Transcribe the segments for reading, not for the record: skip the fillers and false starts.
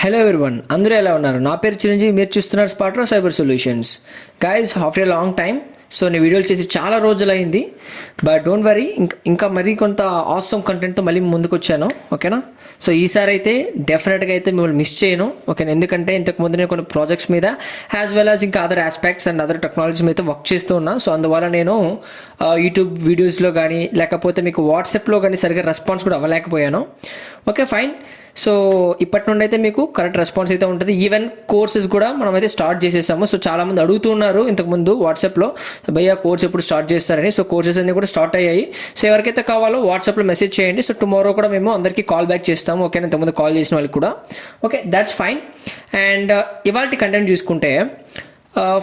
Hello everyone, అందరూ ఎలా ఉన్నారు? నా పేరు చిరంజీవి, మీరు చూస్తున్నారు Spotro cyber solutions. Guys, after a long time నేను వీడియోలు చేసి చాలా రోజులైంది. బట్ డోంట్ వరీ, ఇంకా మరీ కొంత ఆసమ్ కంటెంట్తో మళ్ళీ ముందుకు వచ్చాను. ఓకేనా? ఈసారి అయితే డెఫినెట్గా అయితే మిమ్మల్ని మిస్ చేయను. ఓకేనా? ఎందుకంటే ఇంతకుముందు నేను కొన్ని ప్రాజెక్ట్స్ మీద యాజ్ వెల్ యాజ్ ఇంకా other aspects and other technologies మీద వర్క్ చేస్తూ ఉన్నా. అందువల్ల నేను యూట్యూబ్ వీడియోస్లో కానీ లేకపోతే మీకు వాట్సాప్లో కానీ సరిగ్గా రెస్పాన్స్ కూడా అవ్వలేకపోయాను. Okay, fine. ఇప్పటి నుండి అయితే మీకు కరెక్ట్ రెస్పాన్స్ అయితే ఉంటుంది. ఈవెన్ కోర్సెస్ కూడా మనం అయితే స్టార్ట్ చేసేసాము. చాలామంది అడుగుతున్నారు ఇంతకుముందు వాట్సాప్లో, భయ్యా కోర్స్ ఎప్పుడు స్టార్ట్ చేస్తారని. కోర్సెస్ అన్నీ కూడా స్టార్ట్ అయ్యాయి. ఎవరికైతే కావాలో వాట్సాప్లో మెసేజ్ చేయండి. టుమారో కూడా మేము అందరికీ కాల్ బ్యాక్ చేస్తాము. ఓకే, ఇంతకుముందు కాల్ చేసిన వాళ్ళకి కూడా. Okay, that's fine. అండ్ ఇవాళ కంటెంట్ చూసుకుంటే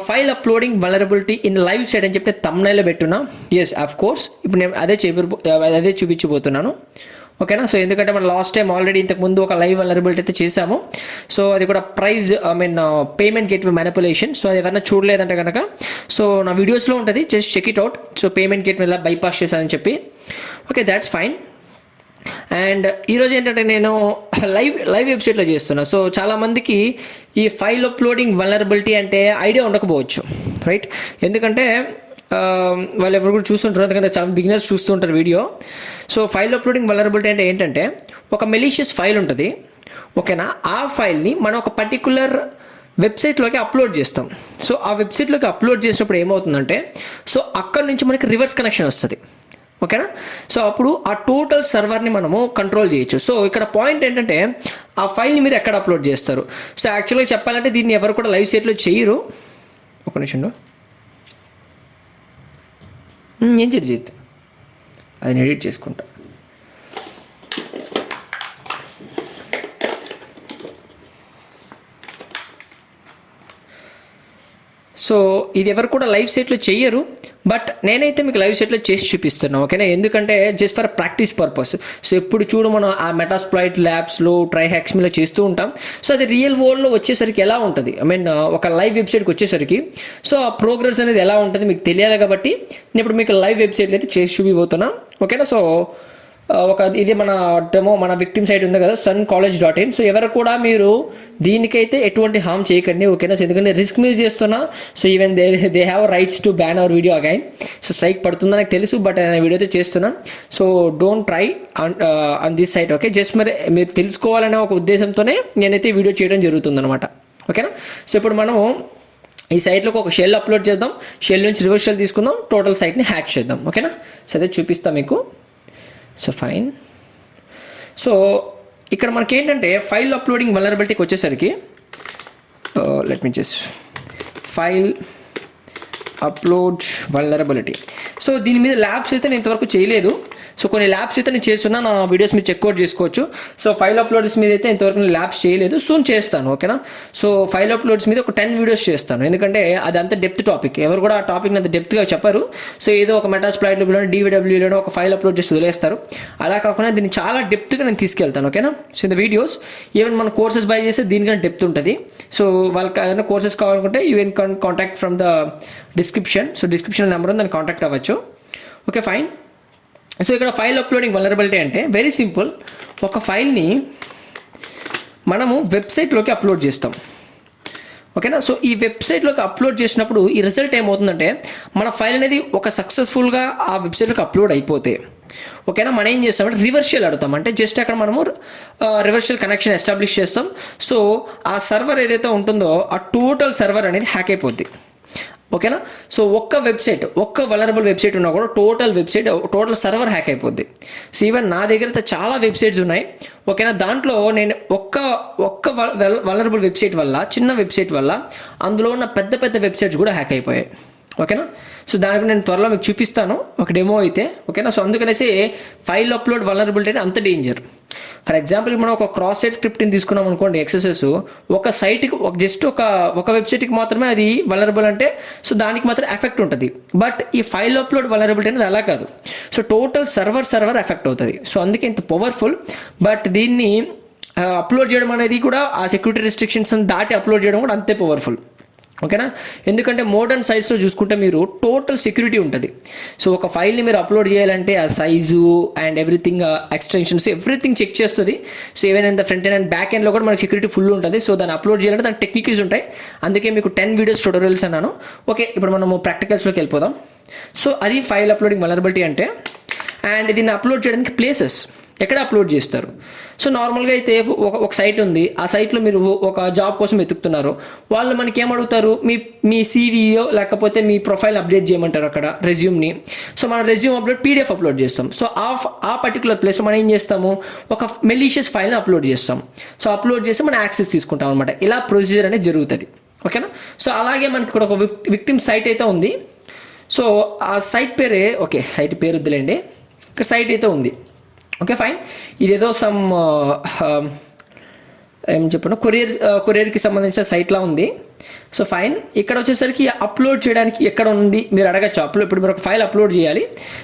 file uploading vulnerability in live site అని చెప్పి తమ్నైల్లో పెట్టున్నా. ఎస్, ఆఫ్ కోర్స్ ఇప్పుడు నేను అదే చూపించబోతున్నాను. ఓకేనా? ఎందుకంటే మనం లాస్ట్ టైం ఆల్రెడీ ఇంతకుముందు ఒక లైవ్ వల్నరబిలిటీ అయితే చేసాము. అది కూడా పేమెంట్ గేట్వే మ్యానిపులేషన్. అది ఎవరైనా చూడలేదంటే కనుక నా వీడియోస్లో ఉంటుంది, just check it out. Payment gateway ఎలా బైపాస్ చేశానని చెప్పి. Okay, that's fine. అండ్ ఈరోజు ఏంటంటే నేను లైవ్ వెబ్సైట్లో చేస్తున్నా. చాలామందికి ఈ ఫైల్ అప్లోడింగ్ వల్నరబిలిటీ అంటే ఐడియా ఉండకపోవచ్చు, రైట్? ఎందుకంటే వాళ్ళు ఎవరు కూడా చూస్తుంటారు, ఎందుకంటే చాలా బిగినర్స్ చూస్తుంటారు వీడియో. ఫైల్ అప్లోడింగ్ వల్నరబిలిటీ అంటే ఏంటంటే ఒక మెలీషియస్ ఫైల్ ఉంటుంది. ఓకేనా? ఆ ఫైల్ని మనం ఒక పర్టికులర్ వెబ్సైట్లోకి అప్లోడ్ చేస్తాం. ఆ వెబ్సైట్లోకి అప్లోడ్ చేసినప్పుడు ఏమవుతుందంటే అక్కడ నుంచి మనకి రివర్స్ కనెక్షన్ వస్తుంది. ఓకేనా? అప్పుడు ఆ టోటల్ సర్వర్ని మనము కంట్రోల్ చేయొచ్చు. ఇక్కడ పాయింట్ ఏంటంటే ఆ ఫైల్ని మీరు ఎక్కడ అప్లోడ్ చేస్తారు. యాక్చువల్గా చెప్పాలంటే దీన్ని ఎవరు కూడా లైవ్ సైట్లో చేయరు. ఒక నిమిషం, ఏం చేద్దాం, అది ఎడిట్ చేసుకుంటా. ఇది ఎవరు కూడా లైవ్ సైట్లో చెయ్యరు, బట్ నేనైతే మీకు లైవ్ సైట్లో చేసి చూపిస్తున్నాను. ఓకేనా? ఎందుకంటే జస్ట్ ఫర్ ప్రాక్టీస్ పర్పస్. ఎప్పుడు చూడు మనం ఆ మెటాస్ప్లాయిట్ ల్యాబ్స్లో ట్రై హ్యాక్స్మీలో చేస్తూ ఉంటాం. అది రియల్ వరల్డ్లో వచ్చేసరికి ఎలా ఉంటుంది, ఒక లైవ్ వెబ్సైట్కి వచ్చేసరికి ఆ ప్రోగ్రెస్ అనేది ఎలా ఉంటుంది మీకు తెలియాలి. కాబట్టి నేను ఇప్పుడు మీకు లైవ్ వెబ్సైట్లు అయితే చేసి చూపిపోతున్నాను. ఓకేనా? ఇది మన డెమో, మన విక్టిమ్ సైట్ ఉంది కదా, suncollege.in. ఎవరు కూడా మీరు దీనికైతే ఎటువంటి హామ్ చేయకండి. ఓకేనా? ఎందుకంటే రిస్క్ మీద చేస్తున్నా. Even they have rights to ban our video again. Strike పడుతుందని నాకు తెలుసు, బట్ నేను వీడియో అయితే చేస్తున్నాను. Don't try on this site. Okay, just మీరు తెలుసుకోవాలనే ఒక ఉద్దేశంతోనే నేనైతే వీడియో చేయడం జరుగుతుంది అనమాట. ఓకేనా? ఇప్పుడు మనము ఈ సైట్లోకి ఒక షెల్ అప్లోడ్ చేద్దాం. షెల్ నుంచి రివర్స్ షెల్ తీసుకుందాం, టోటల్ సైట్ని హ్యాక్ చేద్దాం. ఓకేనా? అదే చూపిస్తాం మీకు. ఫైన్. ఇక్కడ మనకి ఏంటంటే ఫైల్ అప్లోడింగ్ వల్నరబిలిటీకి వచ్చేసరికి let me just file upload vulnerability. దీని మీద ల్యాబ్స్ అయితే నేను ఇంతవరకు చేయలేదు. కొన్ని ల్యాబ్స్ అయితే నేను చేస్తున్నా, నా వీడియోస్ మీరు చెక్అవుట్ చేసుకోవచ్చు. ఫైల్ అప్లోడ్స్ మీద అయితే ఇంతవరకు నేను ల్యాబ్స్ చేయలేదు, సూన్ చేస్తాను. ఓకేనా? ఫైల్ అప్లోడ్స్ మీద ఒక 10 వీడియోస్ చేస్తాను, ఎందుకంటే అది అంత డెప్త్ టాపిక్. ఎవరు కూడా ఆ టాపిక్ని అంత డెప్త్గా చెప్పరు. ఏదో ఒక మెటాస్ప్లాయిట్లో DVWలోనో ఒక ఫైల్ అప్లోడ్ చేసి వదిలేస్తారు. అలా కాకుండా దీన్ని చాలా డెప్త్గా నేను తీసుకెళ్తాను. ఓకేనా? ఇన్ ద వీడియోస్ ఈవెన్ మన కోర్సెస్ బై చేస్తే దీనికన్నా డెప్త్ ఉంటుంది. వాళ్ళకి ఏదైనా కోర్సెస్ కావాలనుకుంటే you can contact from the description. Description number ఉంది, దాన్ని కాంటాక్ట్ అవ్వచ్చు. Okay, fine. ఇక్కడ ఫైల్ అప్లోడింగ్ వల్నరబిలిటీ అంటే వెరీ సింపుల్. ఒక ఫైల్ని మనము వెబ్సైట్లోకి అప్లోడ్ చేస్తాం. ఓకేనా? ఈ వెబ్సైట్లోకి అప్లోడ్ చేసినప్పుడు ఈ రిజల్ట్ ఏమవుతుందంటే మన ఫైల్ అనేది ఒక సక్సెస్ఫుల్గా ఆ వెబ్సైట్లోకి అప్లోడ్ అయిపోతే, ఓకేనా, మనం ఏం చేస్తామంటే రివర్షియల్ అడుగుతాం. అంటే జస్ట్ అక్కడ మనము రివర్షియల్ కనెక్షన్ ఎస్టాబ్లిష్ చేస్తాం. ఆ సర్వర్ ఏదైతే ఉంటుందో ఆ టోటల్ సర్వర్ అనేది హ్యాక్ అయిపోద్ది. ఓకేనా? ఒక్క వెబ్సైట్, ఒక్క వల్నరబుల్ వెబ్సైట్ ఉన్నా కూడా టోటల్ సర్వర్ హ్యాక్ అయిపోద్ది. ఈవెన్ నా దగ్గర అయితే చాలా వెబ్సైట్స్ ఉన్నాయి. ఓకేనా? దాంట్లో నేను ఒక్క వల్నరబుల్ వెబ్సైట్ వల్ల, చిన్న వెబ్సైట్ వల్ల అందులో ఉన్న పెద్ద పెద్ద వెబ్సైట్స్ కూడా హ్యాక్ అయిపోయాయి. ఓకేనా? దానికి నేను త్వరలో మీకు చూపిస్తాను ఒక డెమో అయితే. ఓకేనా? అందుకనేసి ఫైల్ అప్లోడ్ వల్నరబిలిటీ అంటే అంత డేంజర్. ఫర్ ఎగ్జాంపుల్ మనం ఒక క్రాస్ సైట్ స్క్రిప్ట్ని తీసుకున్నాం అనుకోండి, XSS ఒక సైట్కి జస్ట్ ఒక వెబ్సైట్కి మాత్రమే అది వల్నరబుల్ అంటే దానికి మాత్రం ఎఫెక్ట్ ఉంటుంది. బట్ ఈ ఫైల్ అప్లోడ్ వల్నరబిలిటీ అనేది అలా కాదు. టోటల్ సర్వర్ ఎఫెక్ట్ అవుతుంది. అందుకే ఇంత పవర్ఫుల్. బట్ దీన్ని అప్లోడ్ చేయడం అనేది కూడా ఆ సెక్యూరిటీ రిస్ట్రిక్షన్స్ దాటి అప్లోడ్ చేయడం కూడా అంతే పవర్ఫుల్. ఓకేనా. ఎందుకంటే మోడర్న్ సైట్స్లో చూసుకుంటే మీరు టోటల్ సెక్యూరిటీ ఉంటుంది. సో ఒక ఫైల్ని మీరు అప్లోడ్ చేయాలంటే ఆ size and everything, extensions everything check చేస్తుంది. So even in the front end and back ఎండ్లో కూడా మనకి సెక్యూరిటీ ఫుల్ ఉంటుంది. సో దాన్ని అప్లోడ్ చేయాలంటే దాని టెక్నిక్స్ ఉంటాయి. అందుకే మీకు 10 వీడియోస్ ట్యూటోరియల్స్ అన్నాను. ఓకే, ఇప్పుడు మనము ప్రాక్టికల్స్లోకి వెళ్ళిపోదాం. సో అది ఫైల్ అప్లోడింగ్ వల్నరబిలిటీ అంటే. అండ్ దీన్ని అప్లోడ్ చేయడానికి ప్లేసెస్ ఎక్కడ అప్లోడ్ చేస్తారు. సో నార్మల్గా అయితే ఒక సైట్ ఉంది, ఆ సైట్లో మీరు ఒక జాబ్ కోసం వెతుకుతున్నారు. వాళ్ళు మనకి ఏమడుగుతారు, మీ సీవీఓ లేకపోతే మీ ప్రొఫైల్ అప్డేట్ చేయమంటారు అక్కడ రెజ్యూమ్ని. సో మనం రెజ్యూమ్ అప్లోడ్ పీడిఎఫ్ అప్లోడ్ చేస్తాం. సో ఆ పర్టికులర్ ప్లేస్లో మనం ఏం చేస్తాము, ఒక మెలీషియస్ ఫైల్ని అప్లోడ్ చేస్తాం. సో అప్లోడ్ చేసి మనం యాక్సెస్ తీసుకుంటాం అనమాట. ఇలా ప్రొసీజర్ అనేది జరుగుతుంది. ఓకేనా. సో అలాగే మనకి ఇక్కడ ఒక విక్టిమ్ సైట్ అయితే ఉంది. సో ఆ సైట్ పేరే, ఓకే సైట్ పేరు వద్దులేండి, ఇక్కడ సైట్ అయితే ఉంది. Okay fine. ఇదేదో సమ్ ఏం చెప్పను కొరియర్కి సంబంధించిన సైట్లా ఉంది. So fine. ఇక్కడ వచ్చేసరికి అప్లోడ్ చేయడానికి ఎక్కడ ఉంది మీరు అడగచ్చు. ఇప్పుడు మీరు ఒక ఫైల్ అప్లోడ్ చేయాలి.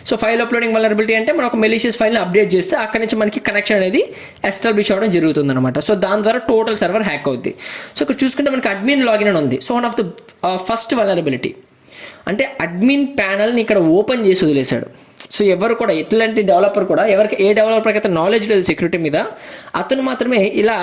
సో ఫైల్ అప్లోడింగ్ వల్నరబిలిటీ అంటే మనం ఒక మెలీషియస్ ఫైల్ని అప్డేట్ చేస్తే అక్కడి నుంచి మనకి కనెక్షన్ అనేది ఎస్టాబ్లిష్ అవ్వడం జరుగుతుంది అనమాట. సో దాని ద్వారా టోటల్ సర్వర్ హ్యాక్ అవుద్ది. సో ఇక్కడ చూసుకుంటే మనకి అడ్మిన్ లాగిన్ అని ఉంది. So one of the first vulnerability అంటే అడ్మిన్ ప్యానల్ని ఇక్కడ ఓపెన్ చేసి వదిలేశాడు. సో ఎవరు కూడా, ఎట్లాంటి డెవలపర్ కూడా, ఏ డెవలపర్కి అయితే నాలెడ్జ్ లేదు సెక్యూరిటీ మీద, అతను మాత్రమే ఇలా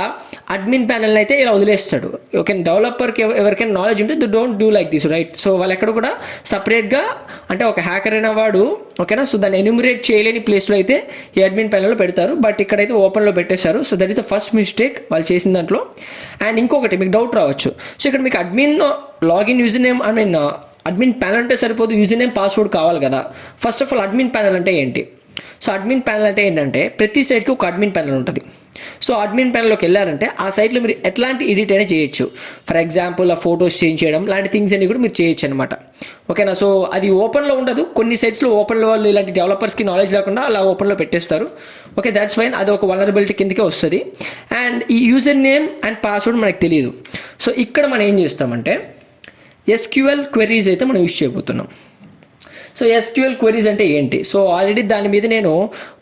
అడ్మిన్ ప్యానల్ని అయితే ఇలా వదిలేస్తాడు. ఓకే, డెవలపర్కి ఎవరికైనా నాలెడ్జ్ ఉంటే don't do like this, right. So వాళ్ళు ఎక్కడ కూడా సపరేట్గా, అంటే ఒక హ్యాకర్ అయిన వాడు ఓకేనా, సో దాన్ని ఎన్యూమరేట్ చేయలేని ప్లేస్లో అయితే ఈ అడ్మిన్ ప్యానల్లో పెడతారు. బట్ ఇక్కడైతే ఓపెన్లో పెట్టేశారు. So that is the first mistake వాళ్ళు చేసిన దాంట్లో. అండ్ ఇంకొకటి మీకు డౌట్ రావచ్చు, సో ఇక్కడ మీకు admin login user name, admin panel అంటే సరిపోదు, యూజర్ నేమ్ పాస్వర్డ్ కావాలి కదా. First of all admin panel అంటే ఏంటి? సో అడ్మిన్ ప్యానల్ అంటే ఏంటంటే ప్రతి సైట్కి ఒక అడ్మిన్ ప్యానల్ ఉంటుంది. సో అడ్మిన్ ప్యానల్లోకి వెళ్ళారంటే ఆ సైట్లో మీరు ఎట్లాంటి ఎడిట్ అయినా చేయొచ్చు. ఫర్ ఎగ్జాంపుల్ ఆ ఫొటోస్ చేంజ్ చేయడం లాంటి థింగ్స్ అన్ని కూడా మీరు చేయొచ్చు అనమాట. ఓకేనా. సో అది ఓపెన్లో ఉండదు. కొన్ని సైట్స్లో ఓపెన్లో వాళ్ళు ఇలాంటి డెవలపర్స్కి నాలెడ్జ్ లేకుండా అలా ఓపెన్లో పెట్టేస్తారు. Okay, that's fine. అది ఒక వల్నరబిలిటీ కిందకే వస్తుంది. అండ్ ఈ యూజర్ నేమ్ అండ్ పాస్వర్డ్ మనకు తెలియదు. సో ఇక్కడ మనం ఏం చేస్తామంటే SQL క్వెరీస్ అయితే మనం యూజ్ చేయబోతున్నాం. సో SQL క్వెరీస్ అంటే ఏంటి? సో ఆల్రెడీ దాని మీద నేను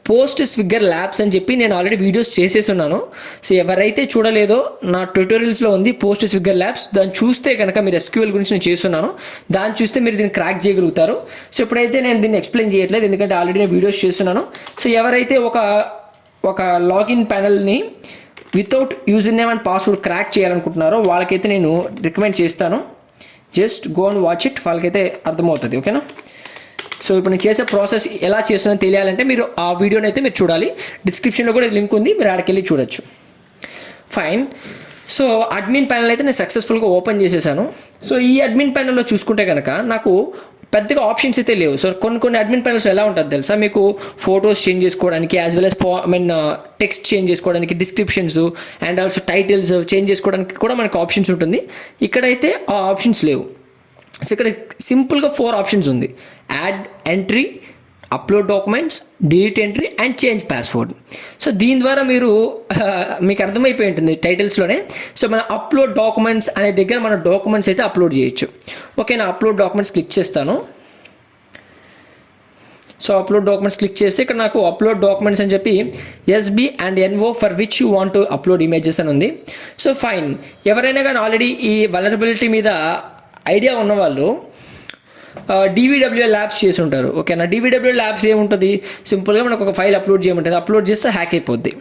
పోస్ట్ స్విగ్గర్ ల్యాబ్స్ అని చెప్పి నేను ఆల్రెడీ వీడియోస్ చేసేసి ఉన్నాను. సో ఎవరైతే చూడలేదో నా ట్యూటోరియల్స్లో ఉంది పోస్ట్ స్విగ్గర్ ల్యాబ్స్. దాన్ని చూస్తే కనుక మీరు SQL గురించి నేను చేస్తున్నాను, దాన్ని చూస్తే మీరు దీన్ని క్రాక్ చేయగలుగుతారు. సో ఇప్పుడైతే నేను దీన్ని ఎక్స్ప్లెయిన్ చేయట్లేదు, ఎందుకంటే ఆల్రెడీ నేను వీడియోస్ చేస్తున్నాను. సో ఎవరైతే ఒక లాగిన్ ప్యానల్ని without user name and password crack చేయాలనుకుంటున్నారో వాళ్ళకైతే నేను రికమెండ్ చేస్తాను. Just go and watch it, వాళ్ళకైతే అర్థమవుతుంది. ఓకేనా. సో ఇప్పుడు నేను చేసే ప్రాసెస్ ఎలా చేస్తున్నా తెలియాలంటే మీరు ఆ వీడియోని అయితే మీరు చూడాలి. డిస్క్రిప్షన్లో కూడా లింక్ ఉంది, మీరు ఆడికి వెళ్ళి చూడొచ్చు. ఫైన్. సో అడ్మిన్ ప్యానల్ అయితే నేను సక్సెస్ఫుల్గా ఓపెన్ చేసేసాను. సో ఈ అడ్మిన్ ప్యానల్లో చూసుకుంటే కనుక నాకు పెద్దగా ఆప్షన్స్ అయితే లేవు. సో కొన్ని అడ్మిన్ ప్యానల్స్ ఎలా ఉంటుంది తెలుసా మీకు, ఫొటోస్ చేంజ్ చేసుకోవడానికి as well as text change చేసుకోవడానికి, descriptions and also titles change చేసుకోవడానికి కూడా మనకు ఆప్షన్స్ ఉంటుంది. ఇక్కడైతే ఆ ఆప్షన్స్ లేవు. సో ఇక్కడ సింపుల్గా 4 ఆప్షన్స్ ఉంది: add entry, upload documents, delete entry and change password. So దీని ద్వారా మీకు అర్థమైపోయి ఉంటుంది టైటిల్స్లోనే. సో మన అప్లోడ్ డాక్యుమెంట్స్ అనే దగ్గర మన డాక్యుమెంట్స్ అయితే అప్లోడ్ చేయొచ్చు. ఓకే, నా అప్లోడ్ డాక్యుమెంట్స్ క్లిక్ చేస్తాను. సో అప్లోడ్ డాక్యుమెంట్స్ క్లిక్ చేస్తే ఇక్కడ నాకు అప్లోడ్ డాక్యుమెంట్స్ అని చెప్పి SB and NO for which you want to upload images అని ఉంది. So fine. ఎవరైనా కానీ ఆల్రెడీ ఈ వల్నరబిలిటీ మీద ఐడియా ఉన్నవాళ్ళు DVWL ల్యాబ్స్ చేసి ఉంటారు. ఓకేనా. DVWL ల్యాబ్స్ ఏముంటుంది, సింపుల్గా మనకు ఒక ఫైల్ అప్లోడ్ చేయమంటుంది, అప్లోడ్ చేస్తే హ్యాక్ అయిపోద్ది.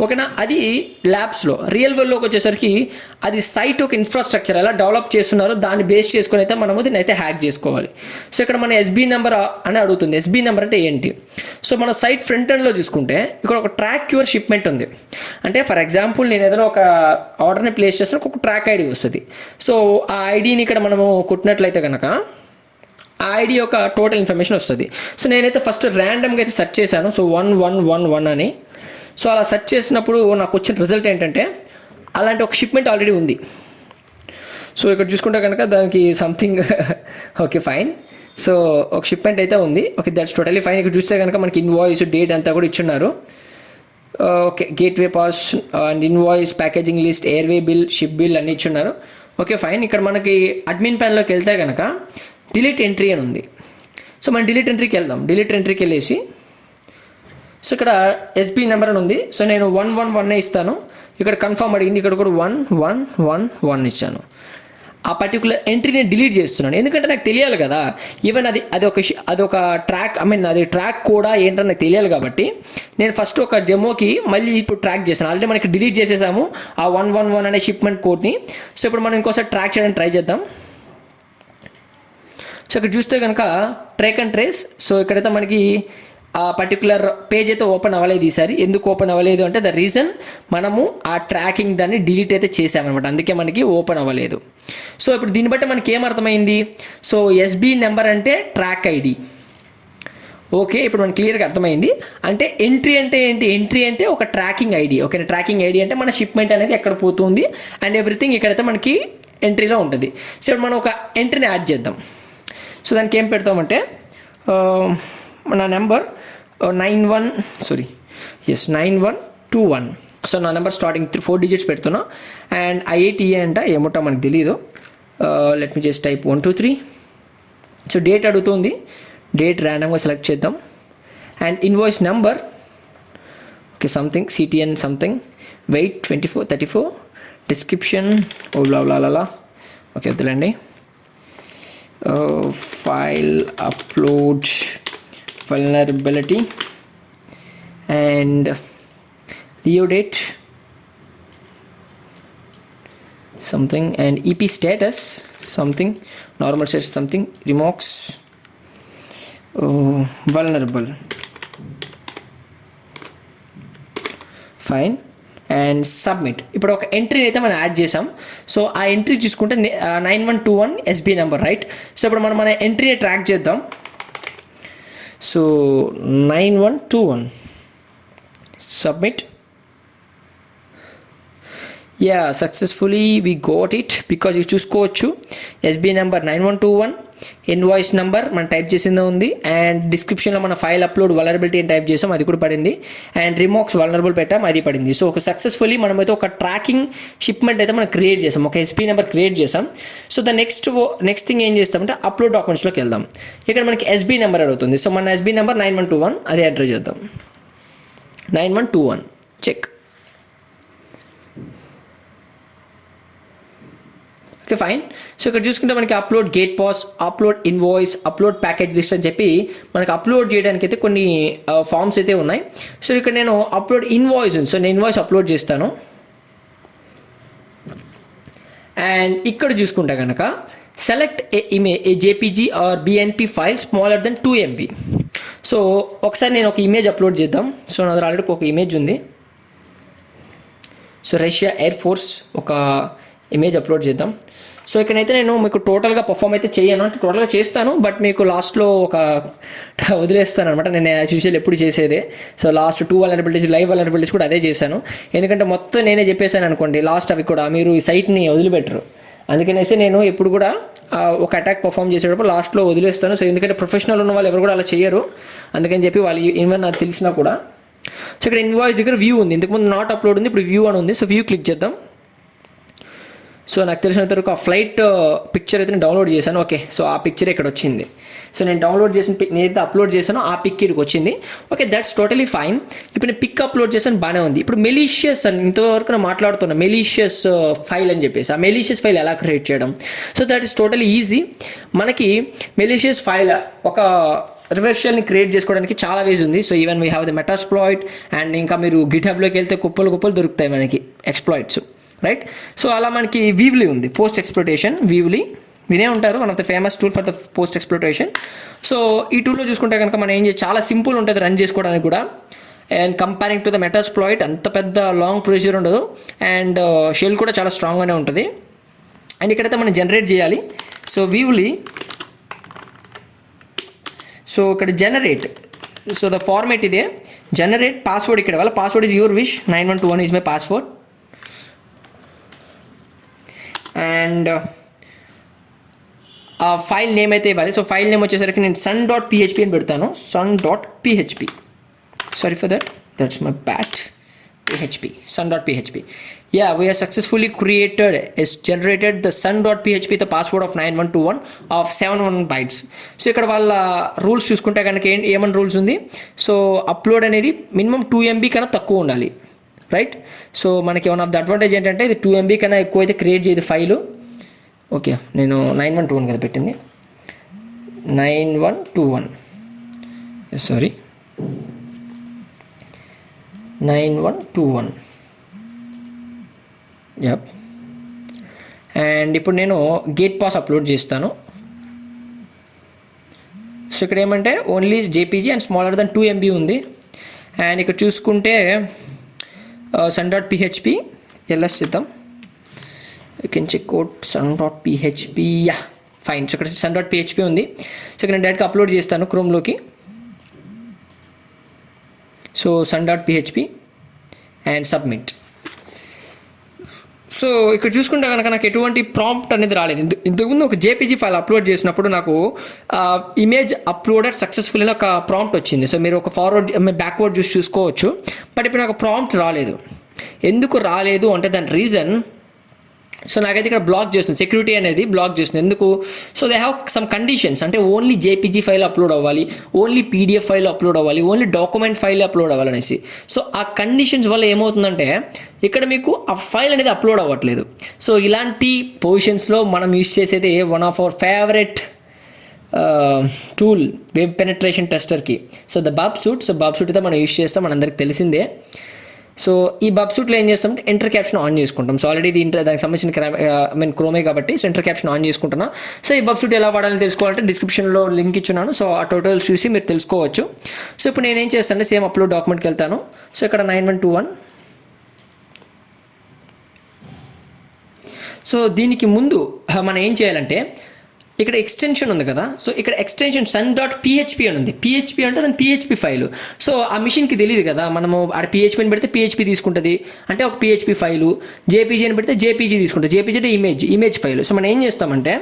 ఓకేనా. అది ల్యాబ్స్లో. రియల్ వరల్డ్లోకి వచ్చేసరికి అది సైట్ ఒక ఇన్ఫ్రాస్ట్రక్చర్ ఎలా డెవలప్ చేస్తున్నారో దాన్ని బేస్ చేసుకొని అయితే మనము దీన్ని అయితే హ్యాక్ చేసుకోవాలి. సో ఇక్కడ మన SB నెంబర్ అని అడుగుతుంది. SB నెంబర్ అంటే ఏంటి? సో మన సైట్ ఫ్రంట్ ఎండ్లో చూసుకుంటే ఇక్కడ ఒక ట్రాక్ యువర్ షిప్మెంట్ ఉంది. అంటే ఫర్ ఎగ్జాంపుల్ నేను ఏదైనా ఒక ఆర్డర్ని ప్లేస్ చేస్తే ఒక ట్రాక్ ID వస్తుంది. సో ఆ ఐడిని ఇక్కడ మనము కొట్టినట్లయితే కనుక ఆ ఐడి యొక్క టోటల్ ఇన్ఫర్మేషన్ వస్తుంది. సో నేనైతే ఫస్ట్ ర్యాండమ్గా అయితే సెర్చ్ చేశాను. సో 1111 అని. సో అలా సెర్చ్ చేసినప్పుడు నాకు వచ్చిన రిజల్ట్ ఏంటంటే అలాంటి ఒక షిప్మెంట్ ఆల్రెడీ ఉంది. సో ఇక్కడ చూసుకుంటే కనుక దానికి సంథింగ్ ఓకే ఫైన్. సో ఒక షిప్మెంట్ అయితే ఉంది. Okay, that's totally fine. ఇక్కడ చూస్తే కనుక మనకి ఇన్వాయిస్, డేట్ అంతా కూడా ఇచ్చున్నారు. Okay, gateway pass and invoice, packaging list, airway bill, ship bill అన్నీ ఇచ్చున్నారు. Okay fine. ఇక్కడ మనకి అడ్మిన్ ప్యానల్లోకి వెళ్తే కనుక డిలీట్ ఎంట్రీ అని ఉంది. సో మనం డిలీట్ ఎంట్రీకి వెళ్దాం. డిలీట్ ఎంట్రీకి వెళ్ళేసి సో ఇక్కడ SB నెంబర్ అని ఉంది. సో నేను 111 ఇస్తాను. ఇక్కడ కన్ఫర్మ్ అడిగింది, ఇక్కడ కూడా 1111 ఇచ్చాను. ఆ పర్టికులర్ ఎంట్రీని డిలీట్ చేస్తున్నాను, ఎందుకంటే నాకు తెలియాలి కదా. ఈవెన్ అదొక ట్రాక్, అది ట్రాక్ కూడా ఏంటని నాకు తెలియాలి కాబట్టి నేను ఫస్ట్ ఒక డెమోకి మళ్ళీ ఇప్పుడు ట్రాక్ చేశాను. ఆల్రెడీ మనకి డిలీట్ చేసేసాము ఆ 111 అనే షిప్మెంట్ కోడ్ని. సో ఇప్పుడు మనం ఇంకోసారి ట్రాక్ చేయడానికి ట్రై చేద్దాం. సో ఇక్కడ చూస్తే కనుక ట్రాక్ అండ్ ట్రేస్. సో ఇక్కడైతే మనకి ఆ పర్టికులర్ పేజ్ అయితే ఓపెన్ అవ్వలేదు ఈసారి. ఎందుకు ఓపెన్ అవ్వలేదు అంటే ద రీజన్ మనము ఆ ట్రాకింగ్ దాన్ని డిలీట్ అయితే చేసామన్నమాట, అందుకే మనకి ఓపెన్ అవ్వలేదు. సో ఇప్పుడు దీన్ని బట్టి మనకి ఏమర్థమైంది, సో ఎస్బీ నెంబర్ అంటే ట్రాక్ ఐడి. ఓకే, ఇప్పుడు మనకి క్లియర్గా అర్థమైంది. అంటే ఎంట్రీ అంటే ఏంటి, ఎంట్రీ అంటే ఒక tracking ID. Okay, tracking ID అంటే మన షిప్మెంట్ అనేది ఎక్కడ పోతుంది అండ్ ఎవ్రీథింగ్ ఇక్కడైతే మనకి ఎంట్రీలో ఉంటుంది. సో ఇప్పుడు మనం ఒక ఎంట్రీని యాడ్ చేద్దాం. సో దానికి ఏం పెడతామంటే నా నెంబర్ 9121. సో నా నెంబర్ స్టార్టింగ్ 4 డిజిట్స్ పెడుతున్నా అండ్ IATA అంట, ఏముంటో మనకు తెలీదు. Let me just type 123. So date అడుగుతుంది, డేట్ ర్యాండమ్గా సెలెక్ట్ చేద్దాం and invoice number okay something CTN something, weight 2434, description ఓలా ఓకే వద్దులేండి. File upload vulnerability and leo date something and EP status something, normal status something, remox vulnerable, fine and submit. ఇప్పుడు ఒక entry అయితే మనం add చేసాం. So ఆ entry చూసుకుంటే 9121 SB number, right. So ఇప్పుడు మనం మన ఎంట్రీని ట్రాక్ చేద్దాం. So 9121 submit. Yeah, successfully we got it because you చూసుకోవచ్చు SB నెంబర్ 9121, ఇన్వాయిస్ నెంబర్ మనం టైప్ చేసిందే ఉంది అండ్ డిస్క్రిప్షన్లో మన ఫైల్ అప్లోడ్ వలనరబిలిటీ అని టైప్ చేసాం, అది కూడా పడింది అండ్ రిమోక్స్ వలనరబుల్ పెట్టాం, అది పడింది. సో ఒక సక్సెస్ఫుల్లీ మనమైతే ఒక ట్రాకింగ్ షిప్మెంట్ అయితే మనం క్రియేట్ చేసాం, ఒక SB నెంబర్ క్రియేట్ చేసాం. సో ద నెక్స్ట్ థింగ్ ఏం చేస్తామంటే అప్లోడ్ డాక్యుమెంట్స్లోకి వెళ్దాం. ఇక్కడ మనకి SB నెంబర్ అడుగుతుంది. సో మన SB నెంబర్ 9121 అదే ఎంటర్ చేద్దాం. 9121 చెక్. Okay fine. సో ఇక్కడ చూసుకుంటే మనకి upload gate pass, upload invoice, upload package list అని చెప్పి మనకి అప్లోడ్ చేయడానికి అయితే కొన్ని ఫామ్స్ అయితే ఉన్నాయి. సో ఇక్కడ నేను అప్లోడ్ ఇన్వాయిస్, సో నేను ఇన్వాయిస్ అప్లోడ్ చేస్తాను అండ్ ఇక్కడ చూసుకుంటే కనుక select a JPG or BNP file smaller then 2 MB. So ఒకసారి నేను ఒక ఇమేజ్ అప్లోడ్ చేద్దాం. సో నా దగ్గర ఆల్రెడీ ఒక ఇమేజ్ ఉంది. సో రష్యా ఎయిర్ ఫోర్స్ ఒక ఇమేజ్ అప్లోడ్ చేద్దాం. సో ఇక్కడైతే నేను మీకు టోటల్గా పర్ఫామ్ అయితే చేయను, అంటే టోటల్గా చేస్తాను బట్ మీకు లాస్ట్లో ఒక వదిలేస్తాను అనమాట. నేను యాజ్ యూజువల్ ఎప్పుడు చేసేదే. So last 2 vulnerabilities, live vulnerabilities కూడా అదే చేశాను. ఎందుకంటే మొత్తం నేనే చెప్పేశాను అనుకోండి, లాస్ట్ అవి కూడా మీరు ఈ సైట్ని వదిలిపెట్టరు. అందుకనేసి నేను ఎప్పుడు కూడా ఒక అటాక్ పర్ఫామ్ చేసేటప్పుడు లాస్ట్లో వదిలేస్తాను. సో ఎందుకంటే ప్రొఫెషనల్ ఉన్న వాళ్ళు ఎవరు కూడా అలా చేయరు, అందుకని చెప్పి వాళ్ళు ఈవెన్ నాకు తెలిసినా కూడా. సో ఇక్కడ ఇన్వాయిస్ దగ్గర వ్యూ ఉంది, ఇంతకుముందు నాట్ అప్లోడ్ ఉంది, ఇప్పుడు వ్యూ అని ఉంది. సో వ్యూ క్లిక్ చేద్దాం. సో నాకు తెలిసినంత వరకు ఆ ఫ్లైట్ పిక్చర్ అయితే నేను డౌన్లోడ్ చేశాను. ఓకే, సో ఆ పిక్చర్ ఇక్కడ వచ్చింది. సో నేను డౌన్లోడ్ చేసిన పిక్ నేనైతే అప్లోడ్ చేశానో ఆ పిక్ ఇక్కడికి వచ్చింది. Okay, that's totally fine. ఇప్పుడు నేను పిక్ అప్లోడ్ చేశాను, బాగానే ఉంది. ఇప్పుడు మెలీషియస్ అని ఇంతవరకు నేను మాట్లాడుతున్నా, మెలీషియస్ ఫైల్ అని చెప్పేసి. ఆ మెలీషియస్ ఫైల్ ఎలా క్రియేట్ చేయడం, so that is totally easy. మనకి మెలీషియస్ ఫైల్ ఒక రివర్షల్ని క్రియేట్ చేసుకోవడానికి చాలా వేస్ ఉంది. So even we have the Metasploit and ఇంకా మీరు గిట్హబ్లోకి వెళ్తే కుప్పలు దొరుకుతాయి మనకి ఎక్స్ప్లాయిట్స్, రైట్. సో అలా మనకి వీవ్లీ ఉంది, పోస్ట్ ఎక్స్ప్లోటేషన్. వీవ్లీ వినే ఉంటారు, one of the famous tool for the post exploitation. So ఈ టూల్లో చూసుకుంటే కనుక మనం ఏం చేయాలి, చాలా సింపుల్ ఉంటుంది రన్ చేసుకోవడానికి కూడా. అండ్ కంపేరింగ్ టు ద మెటాస్ప్లాయిట్ అంత పెద్ద లాంగ్ ప్రొసీజర్ ఉండదు అండ్ షెల్ కూడా చాలా స్ట్రాంగ్గానే ఉంటుంది. అండ్ ఇక్కడైతే మనం జనరేట్ చేయాలి. సో వీవ్లీ, సో ఇక్కడ జనరేట్, సో ద ఫార్మేట్ ఇదే, జనరేట్ పాస్వర్డ్. ఇక్కడ వాళ్ళ password is your wish, 9121 is my password. And ఆ ఫైల్ నేమ్ అయితే ఇవ్వాలి. సో ఫైల్ నేమ్ వచ్చేసరికి నేను sun.php అని పెడతాను. sun.php, sorry for that's my bad, PHP, sun.php. Yeah, we have successfully generated the sun.php the password of 9121 of 71 bytes. So ఇక్కడ వాళ్ళ rules చూసుకుంటే కనుక ఏమన్నా రూల్స్ ఉంది. సో అప్లోడ్ అనేది మినిమం 2 MB కన్నా తక్కువ ఉండాలి, రైట్. సో మనకి వన్ ఆఫ్ ద అడ్వాంటేజ్ ఏంటంటే ఇది 2 MB కన్నా ఎక్కువ అయితే క్రియేట్ చేయదు ఫైలు. ఓకే, నేను 9121 కదా పెట్టింది, 9121, సారీ 9121. యప్. అండ్ ఇప్పుడు నేను గేట్ పాస్ అప్లోడ్ చేస్తాను. సో ఇక్కడ ఏమంటే only JPG and smaller then 2 MB ఉంది. అండ్ ఇక్కడ చూసుకుంటే sun.php ఎల్ఎస్ చేద్దాం. You can check out sun.php. Yeah, fine. So ఇక్కడ sun.php ఉంది. సో ఇక్కడ నేను డైరెక్ట్గా అప్లోడ్ చేస్తాను క్రోమ్లోకి. So sun.php and submit. So ఇక్కడ చూసుకుంటే కనుక నాకు ఎటువంటి ప్రాంప్ట్ అనేది రాలేదు. ఇంతకుముందు ఒక జేపీజీ ఫైల్ అప్లోడ్ చేసినప్పుడు నాకు ఇమేజ్ అప్లోడెడ్ సక్సెస్ఫుల్ అని ఒక ప్రాంప్ట్ వచ్చింది. సో మీరు ఒక ఫార్వర్డ్ బ్యాక్వర్డ్ చూసుకోవచ్చు. బట్ ఇప్పుడు నాకు ప్రాంప్ట్ రాలేదు. ఎందుకు రాలేదు అంటే దాని రీజన్, సో నాకైతే ఇక్కడ బ్లాక్ చేస్తుంది, సెక్యూరిటీ అనేది బ్లాక్ చేస్తుంది. ఎందుకు? So they have some conditions. అంటే ఓన్లీ జేపీజీ ఫైల్ అప్లోడ్ అవ్వాలి, ఓన్లీ పీడిఎఫ్ ఫైల్ అప్లోడ్ అవ్వాలి, ఓన్లీ డాక్యుమెంట్ ఫైల్ అప్లోడ్ అవ్వాలనేసి. సో ఆ కండిషన్స్ వల్ల ఏమవుతుందంటే ఇక్కడ మీకు ఆ ఫైల్ అనేది అప్లోడ్ అవ్వట్లేదు. సో ఇలాంటి పొజిషన్స్లో మనం యూజ్ చేసేది one of our favourite tool web penetration టెస్టర్కి, సో ద బబ్ సూట్. సో బబ్ సూట్ అయితే మనం యూజ్ చేస్తాం, మనందరికి తెలిసిందే. సో ఈ బబ్ సూట్లో ఏం చేస్తామంటే ఎంటర్ క్యాప్షన్ ఆన్ చేసుకుంటాం. సో ఆల్రెడీ దానికి సంబంధించిన క్రోమే కాబట్టి సో ఎంటర్ క్యాప్షన్ ఆన్ చేసుకుంటున్నా. సో ఈ బబ్ సూట్ ఎలా వాడాలని తెలుసుకోవాలంటే డిస్క్రిప్షన్లో లింక్ ఇచ్చున్నాను. సో ఆ ట్యూటోరియల్స్ చూసి మీరు తెలుసుకోవచ్చు. సో ఇప్పుడు నేనేం చేస్తానంటే సేమ్ అప్లోడ్ డాక్యుమెంట్కి వెళ్తాను. సో ఇక్కడ 9121. సో దీనికి ముందు మనం ఏం చేయాలంటే ఇక్కడ ఎక్స్టెన్షన్ ఉంది కదా, సో ఇక్కడ ఎక్స్టెన్షన్ sun.php అని ఉంది. పిహెచ్పి అంటే దాని పిహెచ్పి ఫైలు. సో ఆ మిషన్కి తెలియదు కదా, మనము ఆడ పిహెచ్పి అని పెడితే పిహెచ్పి తీసుకుంటుంది, అంటే ఒక పిహెచ్పి ఫైలు. జేపీజీ అని పెడితే జేపీజీ తీసుకుంటుంది. జేపీజీ అంటే ఇమేజ్ ఫైలు. సో మనం ఏం చేస్తామంటే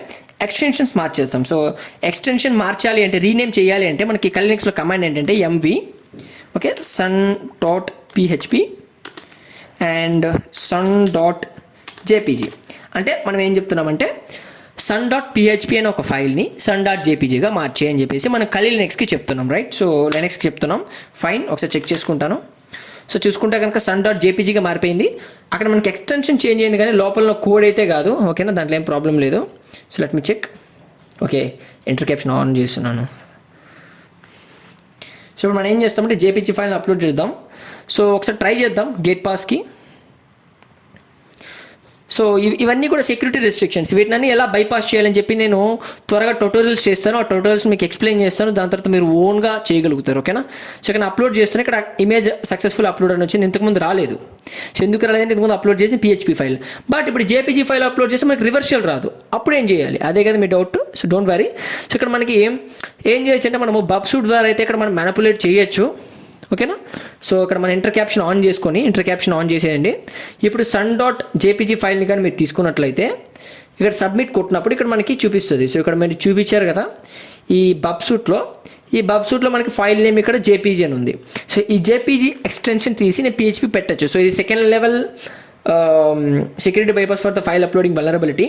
ఎక్స్టెన్షన్స్ మార్చేస్తాం. సో ఎక్స్టెన్షన్ మార్చాలి అంటే, రీనేమ్ చేయాలి అంటే మనకి కలినెక్స్లో కమాండ్ ఏంటంటే MV, okay, sun.php and sun.jpg. అంటే మనం ఏం చెప్తున్నామంటే sun.php అనే ఒక ఫైల్ని sun.jpgగా మార్చే అని చెప్పేసి మనం కలినెక్స్కి చెప్తున్నాం, రైట్? సో లైనెక్స్కి చెప్తున్నాం. ఫైన్, ఒకసారి చెక్ చేసుకుంటాను. సో చూసుకుంటే కనుక sun.jpgగా మారిపోయింది. అక్కడ మనకి ఎక్స్టెన్షన్ చేంజ్ అయింది కానీ లోపల కోడ్ అయితే కాదు, ఓకేనా? దాంట్లో ఏం ప్రాబ్లం లేదు. So let me check. Okay, enter caption on చేస్తున్నాను. సో ఇప్పుడు మనం ఏం చేస్తామంటే జేపీజీ ఫైల్ని అప్లోడ్ చేద్దాం. సో ఒకసారి ట్రై చేద్దాం గేట్ పాస్కి. సో ఇవన్నీ కూడా సెక్యూరిటీ రెస్ట్రిక్షన్స్. వీటిని ఎలా బైపాస్ చేయాలని చెప్పి నేను త్వరగా ట్యూటోరియల్స్ చేస్తాను. ఆ ట్యూటోరియల్స్ మీకు ఎక్స్ప్లెయిన్ చేస్తాను. దాని తర్వాత మీరు ఓన్గా చేయగలుగుతారు, ఓకేనా? సో ఇక్కడ అప్లోడ్ చేస్తాను. ఇక్కడ ఇమేజ్ సక్సెస్ఫుల్ అప్లోడ్ అని వచ్చింది, ఇంతకుముందు రాలేదు. సో ఎందుకు రాలేదంటే ఇంతకుముందు అప్లోడ్ చేసి పిహెచ్పి ఫైల్. బట్ ఇప్పుడు జేపీజీ ఫైల్ అప్లోడ్ చేస్తే మనకి రివర్షల్ రాదు. అప్పుడు ఏం చేయాలి? అదే కదా మీ doubt. So don't worry. So ఇక్కడ మనకి ఏం చేయొచ్చు అంటే మనము బబ్ సూట్ ద్వారా అయితే ఇక్కడ మనం మ్యానిపులేట్ చేయొచ్చు, ఓకేనా? సో ఇక్కడ మన ఎంటర్ క్యాప్షన్ ఆన్ చేసేయండి. ఇప్పుడు sun.jpg ఫైల్ని కానీ మీరు తీసుకున్నట్లయితే ఇక్కడ సబ్మిట్ కొట్టినప్పుడు ఇక్కడ మనకి చూపిస్తుంది. సో ఇక్కడ మీరు చూపించారు కదా ఈ బబ్ సూట్లో మనకి ఫైల్ నేమ్ ఇక్కడ జేపీజీ అని ఉంది. సో ఈ జేపీజీ ఎక్స్టెన్షన్ తీసి నేను పిహెచ్పి పెట్టచ్చు. సో ఇది second level security bypass for the file uploading vulnerability.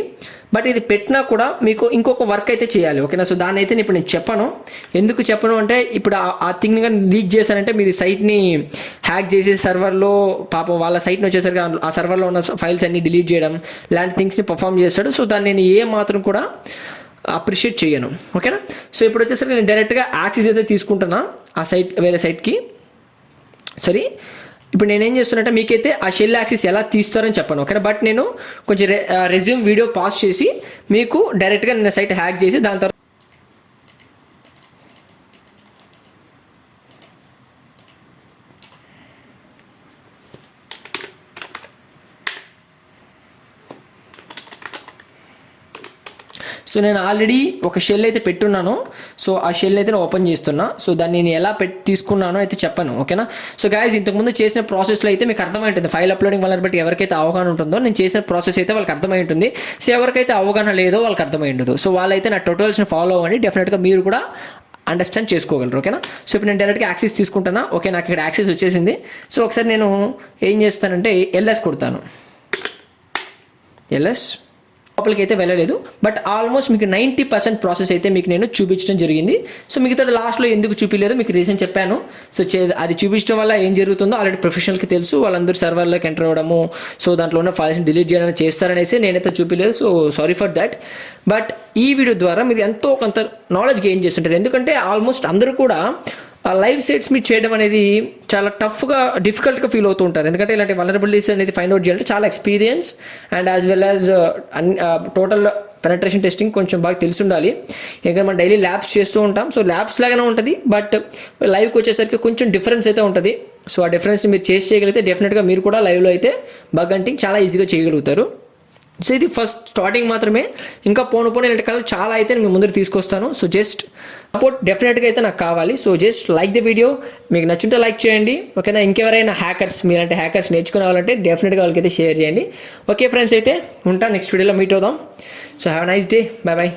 But ఇది పెట్టినా కూడా మీకు ఇంకొక వర్క్ అయితే చేయాలి, ఓకేనా? సో దాన్ని అయితే ఇప్పుడు నేను చెప్పను. ఎందుకు చెప్పను అంటే ఇప్పుడు ఆ థింగ్ని కానీ లీక్ చేశారంటే మీరు సైట్ని హ్యాక్ చేసి సర్వర్లో పాపం వాళ్ళ సైట్ని వచ్చేసరికి ఆ సర్వర్లో ఉన్న ఫైల్స్ అన్ని డిలీట్ చేయడం లాంటి థింగ్స్ని పర్ఫామ్ చేస్తాడు. సో దాన్ని నేను ఏ మాత్రం కూడా అప్రిషియేట్ చేయను, ఓకేనా? సో ఇప్పుడు వచ్చేసరికి నేను డైరెక్ట్గా యాక్సెస్ అయితే తీసుకుంటున్నా ఆ సైట్, వేరే సైట్కి. సరే, ఇప్పుడు నేనేం చేస్తున్నట్టే మీకైతే ఆ షెల్ యాక్సెస్ ఎలా తీస్తారని చెప్పాను, ఓకేనా? బట్ నేను కొంచెం రెజ్యూమ్ వీడియో పాస్ చేసి మీకు డైరెక్ట్గా నేను సైట్ హ్యాక్ చేసి దాని తర్వాత సో నేను ఆల్రెడీ ఒక షెల్ అయితే పెట్టున్నాను. సో ఆ షెల్ అయితే నేను ఓపెన్ చేస్తున్నా. సో దాన్ని నేను ఎలా తీసుకున్నానో అయితే చెప్పాను, ఓకేనా? సో గైస్ ఇంతకుముందు చేసిన ప్రాసెస్లో అయితే మీకు అర్థమై ఉంటుంది ఫైల్ అప్లోడింగ్ వల్ల బట్టి ఎవరికైతే అవగాహన ఉంటుందో నేను చేసిన ప్రాసెస్ అయితే వాళ్ళకి అర్థమై ఉంటుంది. సో ఎవరికైతే అవగాహన లేదో వాళ్ళకి అర్థమై ఉండదు. సో వాళ్ళైతే నా ట్యూటోరియల్స్ని ఫాలో అవ్వండి, డెఫినెట్గా మీరు కూడా అండర్స్టాండ్ చేసుకోగలరు, ఓకేనా? సో ఇప్పుడు నేను డైరెక్ట్గా యాక్సెస్ తీసుకుంటాను. ఓకే, నాకు ఇక్కడ యాక్సెస్ వచ్చేసింది. సో ఒకసారి నేను ఏం చేస్తానంటే ఎల్ఎస్ కొడతాను. ఎల్ఎస్ లోపలికి అయితే వెళ్ళలేదు. బట్ ఆల్మోస్ట్ మీకు 90% ప్రాసెస్ అయితే మీకు నేను చూపించడం జరిగింది. సో మిగతాది లాస్ట్లో ఎందుకు చూపించలేదు మీకు రీజన్ చెప్పాను. సో అది చూపించడం వల్ల ఏం జరుగుతుందో ఆల్రెడీ ప్రొఫెషనల్కి తెలుసు. వాళ్ళందరూ సర్వర్లోకి ఎంటర్ అవ్వడము, సో దాంట్లో ఉన్న ఫైల్స్ని డిలీట్ చేయడం చేస్తారనేసి నేనైతే చూపించలేదు. So sorry for that. But ఈ వీడియో ద్వారా మీరు ఎంతో కొంత నాలెడ్జ్ గెయిన్ చేస్తుంటారు. ఎందుకంటే ఆల్మోస్ట్ అందరూ కూడా లైవ్ సెట్స్ మీరు చేయడం అనేది చాలా డిఫికల్ట్గా ఫీల్ అవుతూ ఉంటారు. ఎందుకంటే ఇలాంటి వలనరబిలిటీస్ అనేది ఫైండ్ అవుట్ చేయాలంటే చాలా experience and as well as total penetration testing కొంచెం బాగా తెలిసి ఉండాలి. ఎందుకంటే మనం డైలీ ల్యాబ్స్ చేస్తూ ఉంటాం. సో ల్యాబ్స్ లాగానే ఉంటుంది, బట్ లైవ్కి వచ్చేసరికి కొంచెం డిఫరెన్స్ అయితే ఉంటుంది. సో ఆ డిఫరెన్స్ మీరు చేయగలిగితే డెఫినెట్గా మీరు కూడా లైవ్లో అయితే బగ్ హంటింగ్ చాలా ఈజీగా చేయగలుగుతారు. సో ఇది ఫస్ట్ స్టార్టింగ్ మాత్రమే. ఇంకా పోను ఇలాంటి కళలు చాలా అయితే నేను ముందుకు తీసుకొస్తాను. సో జస్ట్ సపోర్ట్ డెఫినెట్గా అయితే నాకు కావాలి. So just like the video, మీకు నచ్చుంటే లైక్ చేయండి. ఓకేనా? ఇంకెవరైనా మీలాంటి హ్యాకర్స్ నేర్చుకోవాలంటే డెఫినెట్గా వాళ్ళకైతే షేర్ చేయండి. ఓకే ఫ్రెండ్స్, అయితే ఉంటాను. నెక్స్ట్ వీడియోలో మీట్ అవుదాం. So have nice day. Bye bye.